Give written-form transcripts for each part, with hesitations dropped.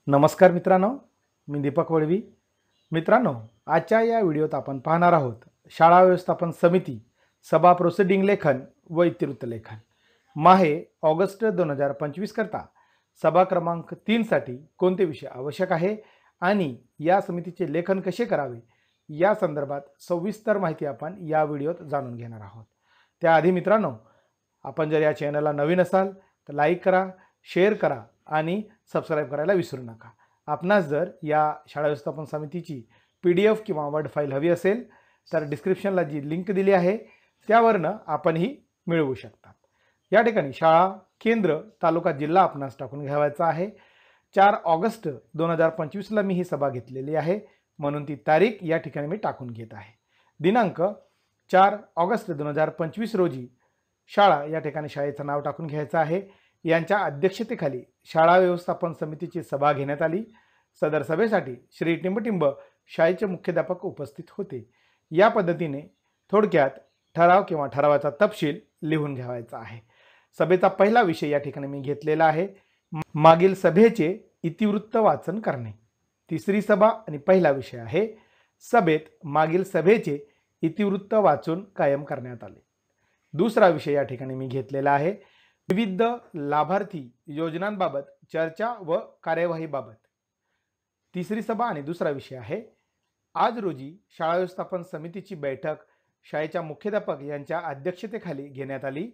नमस्कार मित्रांनो, मी दीपक वळवी. मित्रांनो, आजच्या या व्हिडिओत आपण पाहणार आहोत शाळा व्यवस्थापन समिती सभा प्रोसिडिंग लेखन व इतिवृत्त लेखन. माहे ऑगस्ट 2025 करता सभा क्रमांक 3 साठी कोणते विषय आवश्यक आहे आणि या समितीचे लेखन कसे करावे या संदर्भात सविस्तर माहिती आपण या व्हिडिओत जाणून घेणार आहोत. त्याआधी मित्रांनो, आपण जर या चॅनलला नवीन असाल तर लाईक करा, शेअर करा आणि सबस्क्राईब करायला विसरू नका. आपणास जर या शाळा व्यवस्थापन समितीची PDF किंवा वर्ड फाईल हवी असेल तर डिस्क्रिप्शनला जी लिंक दिली आहे त्यावरनं आपणही मिळवू शकता. या ठिकाणी शाळा, केंद्र, तालुका, जिल्हा आपणास टाकून घ्यायचा आहे. 4 ऑगस्ट 2025ला मी ही सभा घेतलेली आहे, म्हणून ती तारीख या ठिकाणी मी टाकून घेत आहे. दिनांक 4 ऑगस्ट 2025 रोजी शाळा या ठिकाणी शाळेचं नाव टाकून घ्यायचं आहे. यांच्या अध्यक्षतेखाली शाळा व्यवस्थापन समितीची सभा घेण्यात आली. सदर सभेसाठी श्री टिंबटिंब शाळेचे मुख्याध्यापक उपस्थित होते. या पद्धतीने थोडक्यात ठराव किंवा ठरावाचा तपशील लिहून घ्यायचा आहे. सभेचा पहिला विषय या ठिकाणी मी घेतलेला आहे, मागील सभेचे इतिवृत्त वाचन करणे. तिसरी सभा आणि पहिला विषय आहे, सभेत मागील सभेचे इतिवृत्त वाचून कायम करण्यात आले. दुसरा विषय या ठिकाणी मी घेतलेला आहे, विविध लाभार्थी योजनांबाबत चर्चा व कार्यवाहीबाबत. तिसरी सभा आणि दुसरा विषय आहे, आज रोजी शाळा व्यवस्थापन समितीची बैठक शाळेच्या मुख्याध्यापक यांच्या अध्यक्षतेखाली घेण्यात आली.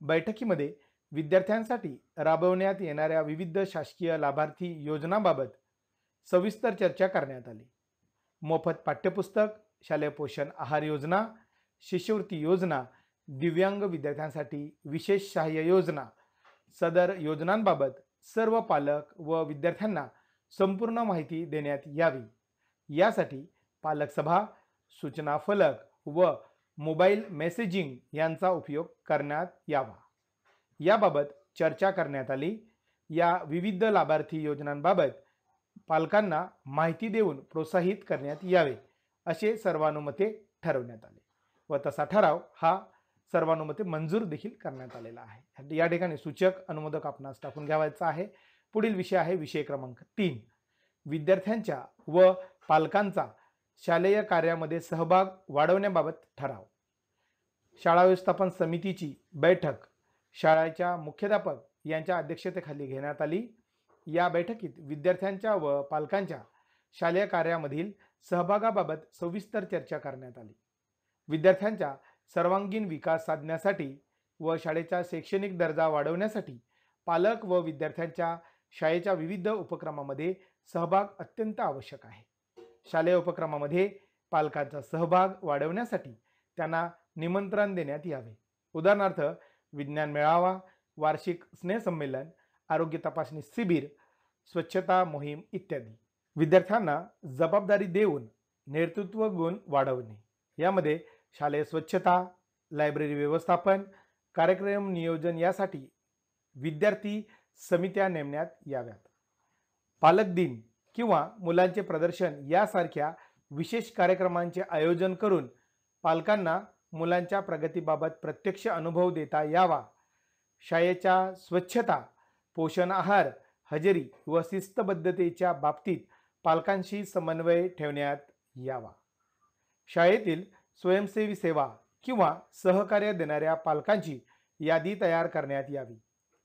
बैठकीमध्ये विद्यार्थ्यांसाठी राबवण्यात येणाऱ्या विविध शासकीय लाभार्थी योजनांबाबत सविस्तर चर्चा करण्यात आली. मोफत पाठ्यपुस्तक, शालेय पोषण आहार योजना, शिष्यवृत्ती योजना, दिव्यांग विद्यार्थ्यांसाठी विशेष सहाय्य योजना, सदर योजनांबाबत सर्व पालक व विद्यार्थ्यांना संपूर्ण माहिती देण्यात यावी, यासाठी पालक सभा, सूचना फलक व मोबाईल मेसेजिंग यांचा उपयोग करण्यात यावा, याबाबत चर्चा करण्यात आली. या विविध लाभार्थी योजनांबाबत पालकांना माहिती देऊन प्रोत्साहित करण्यात यावे असे सर्वानुमते ठरवण्यात आले व तसा ठराव हा सर्वानुमते मंजूर देखील करण्यात आलेला आहे. या ठिकाणी सूचक अनुमोदक आपणास टाकून घ्यायचा आहे. पुढील विषय आहे विषय क्रमांक 3, विद्यार्थ्यांच्या व पालकांचा शालेय कार्यामध्ये सहभाग वाढवण्याबाबत ठराव. शाळा व्यवस्थापन समितीची बैठक शाळेच्या मुख्याध्यापक यांच्या अध्यक्षतेखाली घेण्यात आली. या बैठकीत विद्यार्थ्यांच्या व पालकांच्या शालेय कार्यामधील सहभागाबाबत सविस्तर चर्चा करण्यात आली. विद्यार्थ्यांच्या सर्वांगीण विकास साधण्यासाठी व शाळेचा शैक्षणिक दर्जा वाढवण्यासाठी पालक व विद्यार्थ्यांच्या शाळेच्या विविध उपक्रमामध्ये सहभाग अत्यंत आवश्यक आहे. शालेय उपक्रमामध्ये पालकांचा सहभाग वाढवण्यासाठी त्यांना निमंत्रण देण्यात यावे. उदाहरणार्थ विज्ञान मेळावा, वार्षिक स्नेहसंमेलन, आरोग्य तपासणी शिबिर, स्वच्छता मोहीम इत्यादी. विद्यार्थ्यांना जबाबदारी देऊन नेतृत्व गुण वाढवणे. यामध्ये शालेय स्वच्छता, लायब्ररी व्यवस्थापन, कार्यक्रम नियोजन यासाठी विद्यार्थी समित्या नेमण्यात याव्यात. पालक दिन किंवा मुलांचे प्रदर्शन यासारख्या विशेष कार्यक्रमांचे आयोजन करून पालकांना मुलांच्या प्रगतीबाबत प्रत्यक्ष अनुभव देता यावा. शाळेच्या स्वच्छता, पोषण आहार, हजेरी व शिस्तबद्धतेच्या बाबतीत पालकांशी समन्वय ठेवण्यात यावा. शाळेतील स्वयंसेवी सेवा किंवा सहकार्य देणाऱ्या पालकांची यादी तयार करण्यात यावी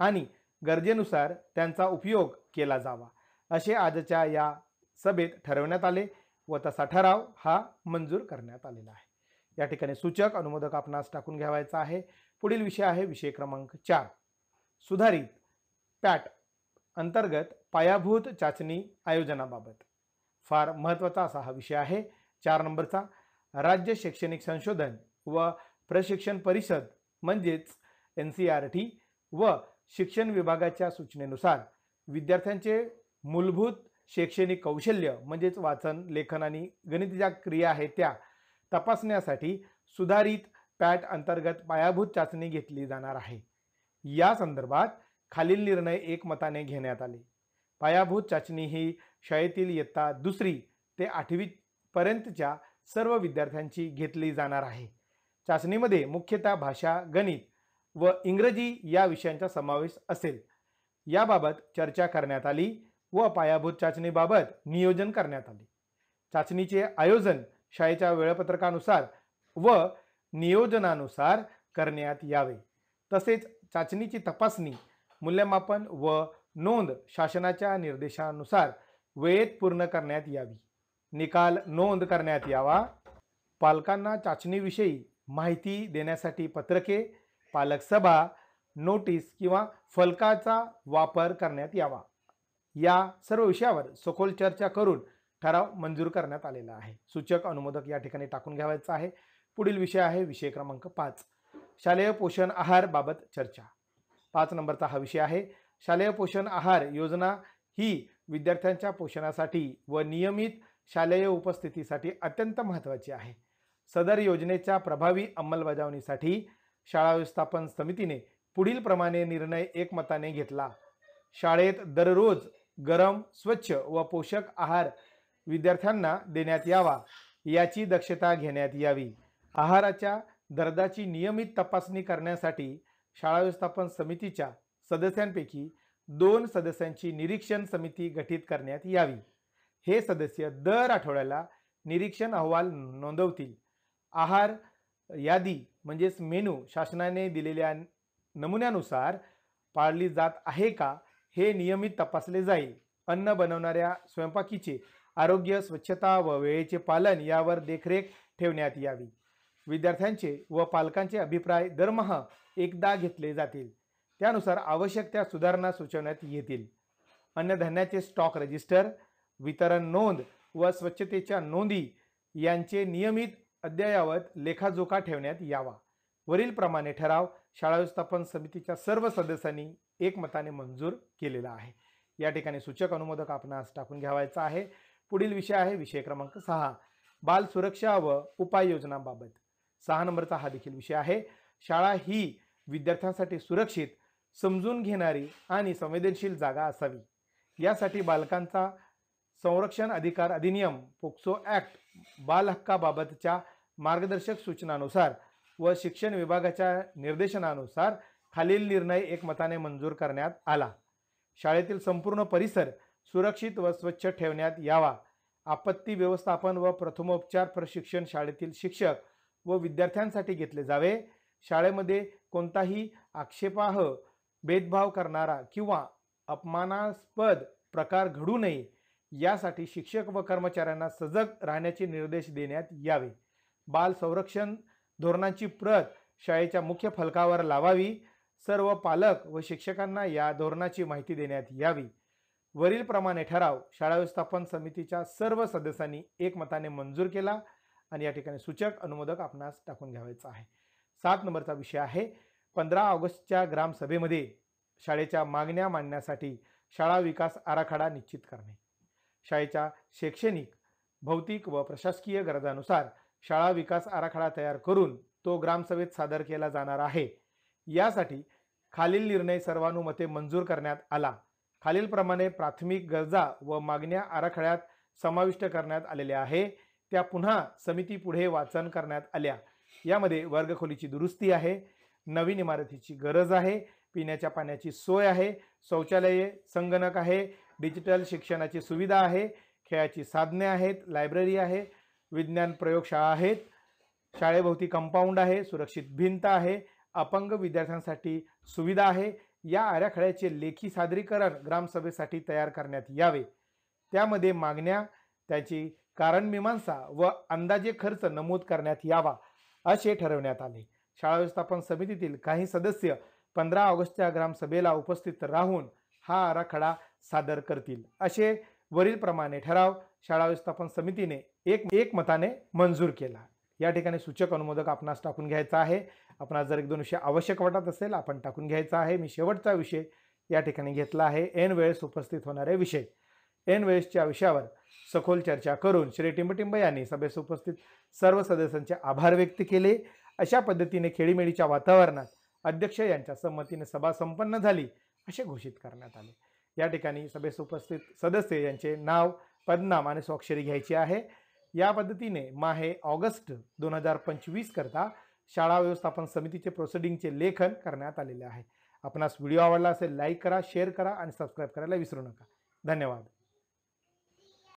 आणि गरजेनुसार त्यांचा उपयोग केला जावा असे आजच्या या सभेत ठरवण्यात आले व तसा ठराव हा मंजूर करण्यात आलेला आहे. या ठिकाणी सूचक अनुमोदक आपणास टाकून घ्यायचा आहे. पुढील विषय आहे विषय क्रमांक 4, सुधारित पॅट अंतर्गत पायाभूत चाचणी आयोजनाबाबत. फार महत्त्वाचा असा हा विषय आहे. 4 नंबरचा, राज्य शैक्षणिक संशोधन व प्रशिक्षण परिषद म्हणजेच NCERT व शिक्षण विभागाच्या सूचनेनुसार विद्यार्थ्यांचे मूलभूत शैक्षणिक कौशल्य म्हणजेच वाचन, लेखन आणि गणिताच्या क्रिया आहेत त्या तपासण्यासाठी सुधारित पॅट अंतर्गत पायाभूत चाचणी घेतली जाणार आहे. या संदर्भात खालील निर्णय एकमताने घेण्यात आले. पायाभूत चाचणी ही शाळेतील इयत्ता 2री ते 8वी पर्यंतच्या सर्व विद्यार्थ्यांची घेतली जाणार आहे. चाचणीमध्ये मुख्यतः भाषा, गणित व इंग्रजी या विषयांचा समावेश असेल. याबाबत चर्चा करण्यात आली व पायाभूत चाचणीबाबत नियोजन करण्यात आले. चाचणीचे आयोजन शाळेच्या वेळापत्रकानुसार व नियोजनानुसार करण्यात यावे. तसेच चाचणीची तपासणी, मूल्यमापन व नोंद शासनाच्या निर्देशानुसार वेळेत पूर्ण करण्यात यावी. निकाल नोंद करण्यात यावा. पालकांना चाचणीविषयी माहिती देण्यासाठी पत्रके, पालक सभा, नोटीस किंवा फलकाचा वापर करण्यात यावा. या सर्व विषयावर सखोल चर्चा करून ठराव मंजूर करण्यात आलेला आहे. सूचक अनुमोदक या ठिकाणी टाकून घ्यावायचा आहे. पुढील विषय आहे विषय क्रमांक 5, शालेय पोषण आहार बाबत चर्चा. 5 नंबरचा हा विषय आहे. शालेय पोषण आहार योजना ही विद्यार्थ्यांच्या पोषणासाठी व नियमित शालेय उपस्थितीसाठी अत्यंत महत्त्वाची आहे. सदर योजनेच्या प्रभावी अंमलबजावणीसाठी शाळा व्यवस्थापन समितीने पुढील प्रमाणे निर्णय एकमताने घेतला. शाळेत दररोज गरम, स्वच्छ व पोषक आहार विद्यार्थ्यांना देण्यात यावा याची दक्षता घेण्यात यावी. आहाराच्या दर्जाची नियमित तपासणी करण्यासाठी शाळा व्यवस्थापन समितीच्या सदस्यांपैकी 2 सदस्यांची निरीक्षण समिती गठीत करण्यात यावी. हे सदस्य दर आठवड्याला निरीक्षण अहवाल नोंदवतील. आहार यादी म्हणजेच मेनू शासनाने दिलेल्या नमुन्यानुसार पाळली जात आहे का हे नियमित तपासले जाईल. अन्न बनवणाऱ्या स्वयंपाकीचे आरोग्य, स्वच्छता व वेळेचे पालन यावर देखरेख ठेवण्यात यावी. विद्यार्थ्यांचे व पालकांचे अभिप्राय दरमहा एकदा घेतले जातील. त्यानुसार आवश्यक त्या सुधारणा सुचवण्यात येतील. अन्नधान्याचे स्टॉक रजिस्टर, वितरण नोंद व स्वच्छतेच्या नोंदी यांचे नियमित अद्ययावत लेखाजोखा ठेवण्यात यावा. वरील प्रमाणे ठराव शाळा व्यवस्थापन समितीच्या सर्व सदस्यांनी एकमताने मंजूर केलेला आहे. या ठिकाणी सूचक अनुमोदक आपणास टाकून घ्यावायचा आहे. पुढील विषय आहे विषय क्रमांक 6, बाल सुरक्षा व उपाययोजनांबाबत. 6 नंबरचा हा देखील विषय आहे. शाळा ही विद्यार्थ्यांसाठी सुरक्षित, समजून घेणारी आणि संवेदनशील जागा असावी. यासाठी बालकांचा संरक्षण अधिकार अधिनियम, पोक्सो ॲक्ट, बाल हक्काबाबतच्या मार्गदर्शक सूचनानुसार व शिक्षण विभागाच्या निर्देशनानुसार खालील निर्णय एकमताने मंजूर करण्यात आला. शाळेतील संपूर्ण परिसर सुरक्षित व स्वच्छ ठेवण्यात यावा. आपत्ती व्यवस्थापन व प्रथमोपचार प्रशिक्षण शाळेतील शिक्षक व विद्यार्थ्यांसाठी घेतले जावे. शाळेमध्ये कोणताही आक्षेपार्ह, भेदभाव करणारा किंवा अपमानास्पद प्रकार घडू नये यासाठी शिक्षक व कर्मचाऱ्यांना सजग राहण्याचे निर्देश देण्यात यावे. बाल संरक्षण धोरणांची प्रत शाळेच्या मुख्य फलकावर लावावी. सर्व पालक व शिक्षकांना या धोरणाची माहिती देण्यात यावी. वरील प्रमाणे ठराव शाळा व्यवस्थापन समितीच्या सर्व सदस्यांनी एकमताने मंजूर केला आणि या ठिकाणी सूचक अनुमोदक आपणास टाकून घ्यावायचा आहे. 7 नंबरचा विषय आहे. 15 ऑगस्टच्या ग्रामसभेमध्ये शाळेच्या मागण्या मांडण्यासाठी शाळा विकास आराखडा निश्चित करणे. शाळेच्या शैक्षणिक, भौतिक व प्रशासकीय गरजानुसार शाळा विकास आराखडा तयार करून तो ग्रामसभेत सादर केला जाणार आहे. यासाठी खालील निर्णय सर्वानुमते मंजूर करण्यात आला. खालीलप्रमाणे प्राथमिक गरजा व मागण्या आराखड्यात समाविष्ट करण्यात आलेल्या आहे. त्या पुन्हा समितीपुढे वाचन करण्यात आल्या. यामध्ये वर्गखोलीची दुरुस्ती आहे, नवीन इमारतीची गरज आहे, पिण्याच्या पाण्याची सोय आहे, शौचालये, संगणक आहे, डिजिटल शिक्षणाची सुविधा आहे, खेळाची साधने आहेत, लायब्ररी आहे, विज्ञान प्रयोगशाळा आहेत, शाळेभोवती कंपाऊंड आहे, सुरक्षित भिंत आहे, अपंग विद्यार्थ्यांसाठी सुविधा आहे. या आराखड्याचे लेखी सादरीकरण ग्रामसभेसाठी तयार करण्यात यावे. त्यामध्ये मागण्या, त्याची कारणमीमांसा व अंदाजे खर्च नमूद करण्यात यावा असे ठरवण्यात आले. शाळा व्यवस्थापन समितीतील काही सदस्य 15 ऑगस्टच्या ग्रामसभेला उपस्थित राहून हा आराखडा सादर करतील. असे वरील प्रमाणे ठराव शाळा व्यवस्थापन समितीने एकमताने मंजूर केला. या ठिकाणी सूचक अनुमोदक आपणास टाकून घ्यायचा आहे. आपणास जर 1-2 विषय आवश्यक वाटत असेल आपण टाकून घ्यायचा आहे. मी शेवटचा विषय या ठिकाणी घेतला आहे, ऐन वेळेस उपस्थित होणारे विषय. ऐन वेळेसच्या विषयावर सखोल चर्चा करून श्री टिंबटिंब यांनी सभेस उपस्थित सर्व सदस्यांचे आभार व्यक्त केले. अशा पद्धतीने खेळीमेळीच्या वातावरणात अध्यक्ष यांच्या संमतीने सभा संपन्न झाली असे घोषित करण्यात आले. या ठिकाणी सभेस उपस्थित सदस्य यांचे नाव, पदनाम आणि स्वाक्षरी घ्यायची आहे. या पद्धतीने माहे ऑगस्ट 2025 करता शाळा व्यवस्थापन समितीचे प्रोसिडिंगचे लेखन करण्यात आलेले आहे. आपणास व्हिडिओ आवडला असेल लाईक करा, शेअर करा आणि सबस्क्राईब करायला विसरू नका. धन्यवाद.